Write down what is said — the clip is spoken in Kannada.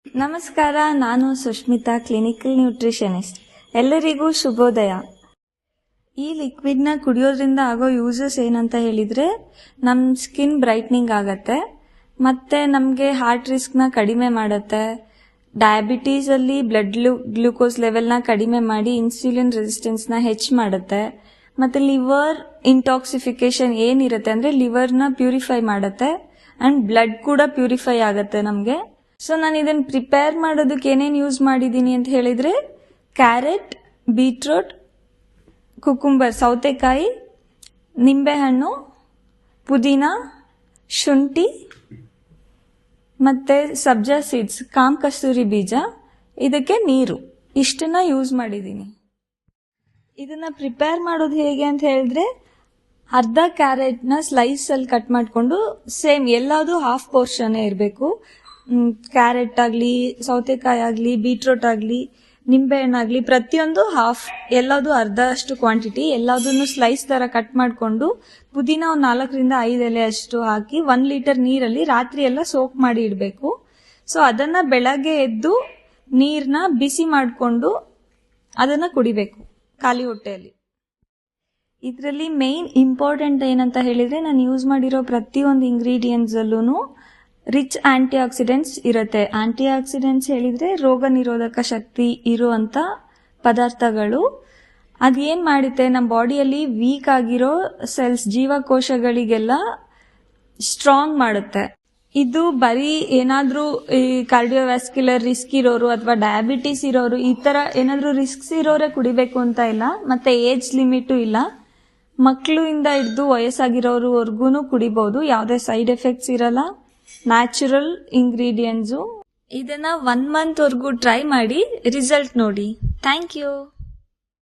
ನಮಸ್ಕಾರ, ನಾನು ಸುಷ್ಮಿತಾ, ಕ್ಲಿನಿಕಲ್ ನ್ಯೂಟ್ರಿಷನಿಸ್ಟ್. ಎಲ್ಲರಿಗೂ ಶುಭೋದಯ. ಈ ಲಿಕ್ವಿಡ್ನ ಕುಡಿಯೋದ್ರಿಂದ ಆಗೋ ಯೂಸಸ್ ಏನಂತ ಹೇಳಿದರೆ, ನಮ್ಮ ಸ್ಕಿನ್ ಬ್ರೈಟ್ನಿಂಗ್ ಆಗತ್ತೆ, ಮತ್ತು ನಮಗೆ ಹಾರ್ಟ್ ರಿಸ್ಕ್ನ ಕಡಿಮೆ ಮಾಡುತ್ತೆ, ಡಯಾಬಿಟೀಸಲ್ಲಿ ಬ್ಲಡ್ ಗ್ಲೂಕೋಸ್ ಲೆವೆಲ್ನ ಕಡಿಮೆ ಮಾಡಿ ಇನ್ಸುಲಿನ್ ರೆಸಿಸ್ಟೆನ್ಸ್ನ ಹೆಚ್ಚು ಮಾಡುತ್ತೆ, ಮತ್ತು ಲಿವರ್ ಇಂಟಾಕ್ಸಿಫಿಕೇಶನ್ ಏನಿರುತ್ತೆ ಅಂದರೆ ಲಿವರ್ನ ಪ್ಯೂರಿಫೈ ಮಾಡುತ್ತೆ, ಆ್ಯಂಡ್ ಬ್ಲಡ್ ಕೂಡ ಪ್ಯೂರಿಫೈ ಆಗುತ್ತೆ ನಮಗೆ. ಸೊ ನಾನು ಇದನ್ನು ಪ್ರಿಪೇರ್ ಮಾಡೋದಕ್ಕೆ ಏನೇನು ಯೂಸ್ ಮಾಡಿದ್ದೀನಿ ಅಂತ ಹೇಳಿದರೆ, ಕ್ಯಾರೆಟ್, ಬೀಟ್ರೂಟ್, ಕುಕುಂಬರ್ ಸೌತೆಕಾಯಿ, ನಿಂಬೆಹಣ್ಣು, ಪುದೀನ, ಶುಂಠಿ ಮತ್ತು ಸಬ್ಜಾ ಸೀಡ್ಸ್, ಕಾಮ್ ಕಸ್ತೂರಿ ಬೀಜ, ಇದಕ್ಕೆ ನೀರು, ಇಷ್ಟನ್ನ ಯೂಸ್ ಮಾಡಿದ್ದೀನಿ. ಇದನ್ನು ಪ್ರಿಪೇರ್ ಮಾಡೋದು ಹೇಗೆ ಅಂತ ಹೇಳಿದ್ರೆ, ಅರ್ಧ ಕ್ಯಾರೆಟ್ನ ಸ್ಲೈಸಲ್ಲಿ ಕಟ್ ಮಾಡಿಕೊಂಡು ಸೇಮ್ ಎಲ್ಲದೂ ಹಾಫ್ ಪೋರ್ಷನ್ನೇ ಇರಬೇಕು. ಕ್ಯಾರೆಟ್ ಆಗಲಿ, ಸೌತೆಕಾಯಿ ಆಗಲಿ, ಬೀಟ್ರೂಟ್ ಆಗಲಿ, ನಿಂಬೆಹಣ್ಣಾಗಲಿ, ಪ್ರತಿಯೊಂದು ಹಾಫ್, ಎಲ್ಲದೂ ಅರ್ಧ ಅಷ್ಟು ಕ್ವಾಂಟಿಟಿ, ಎಲ್ಲದನ್ನು ಸ್ಲೈಸ್ ಥರ ಕಟ್ ಮಾಡಿಕೊಂಡು ಪುದೀನ ಒಂದು 4ರಿಂದ 5 ಎಲೆ ಅಷ್ಟು ಹಾಕಿ 1 ಲೀಟರ್ ನೀರಲ್ಲಿ ರಾತ್ರಿ ಎಲ್ಲ ಸೋಕ್ ಮಾಡಿ ಇಡಬೇಕು. ಸೊ ಅದನ್ನು ಬೆಳಗ್ಗೆ ಎದ್ದು ನೀರನ್ನ ಬಿಸಿ ಮಾಡಿಕೊಂಡು ಅದನ್ನು ಕುಡಿಬೇಕು ಖಾಲಿ ಹೊಟ್ಟೆಯಲ್ಲಿ. ಇದರಲ್ಲಿ ಮೇನ್ ಇಂಪಾರ್ಟೆಂಟ್ ಏನಂತ ಹೇಳಿದರೆ, ನಾನು ಯೂಸ್ ಮಾಡಿರೋ ಪ್ರತಿಯೊಂದು ಇಂಗ್ರೀಡಿಯೆಂಟ್ಸಲ್ಲೂ ರಿಚ್ ಆಂಟಿ ಆಕ್ಸಿಡೆಂಟ್ಸ್ ಇರುತ್ತೆ. ಆಂಟಿ ಆಕ್ಸಿಡೆಂಟ್ಸ್ ಹೇಳಿದರೆ ರೋಗ ನಿರೋಧಕ ಶಕ್ತಿ ಇರುವಂಥ ಪದಾರ್ಥಗಳು. ಅದೇನು ಮಾಡುತ್ತೆ, ನಮ್ಮ ಬಾಡಿಯಲ್ಲಿ ವೀಕ್ ಆಗಿರೋ ಸೆಲ್ಸ್, ಜೀವಕೋಶಗಳಿಗೆಲ್ಲ ಸ್ಟ್ರಾಂಗ್ ಮಾಡುತ್ತೆ. ಇದು ಬರೀ ಏನಾದರೂ ಈ ಕಾರ್ಡಿಯೋವ್ಯಾಸ್ಕ್ಯುಲರ್ ರಿಸ್ಕ್ ಇರೋರು ಅಥವಾ ಡಯಾಬಿಟೀಸ್ ಇರೋರು, ಈ ಥರ ಏನಾದರೂ ರಿಸ್ಕ್ಸ್ ಇರೋರೇ ಕುಡಿಬೇಕು ಅಂತ ಇಲ್ಲ, ಮತ್ತು ಏಜ್ ಲಿಮಿಟು ಇಲ್ಲ. ಮಕ್ಕಳಿಂದ ಹಿಡಿದು ವಯಸ್ಸಾಗಿರೋರ್ವರೆಗೂ ಕುಡಿಬೋದು, ಯಾವುದೇ ಸೈಡ್ ಎಫೆಕ್ಟ್ಸ್ ಇರಲ್ಲ, ನ್ಯಾಚುರಲ್ ಇಂಗ್ರೀಡಿಯೆಂಟ್ಸು. ಇದನ್ನು 1 ಮಂತ್ವರೆಗೂ ಟ್ರೈ ಮಾಡಿ ರಿಸಲ್ಟ್ ನೋಡಿ. Thank you.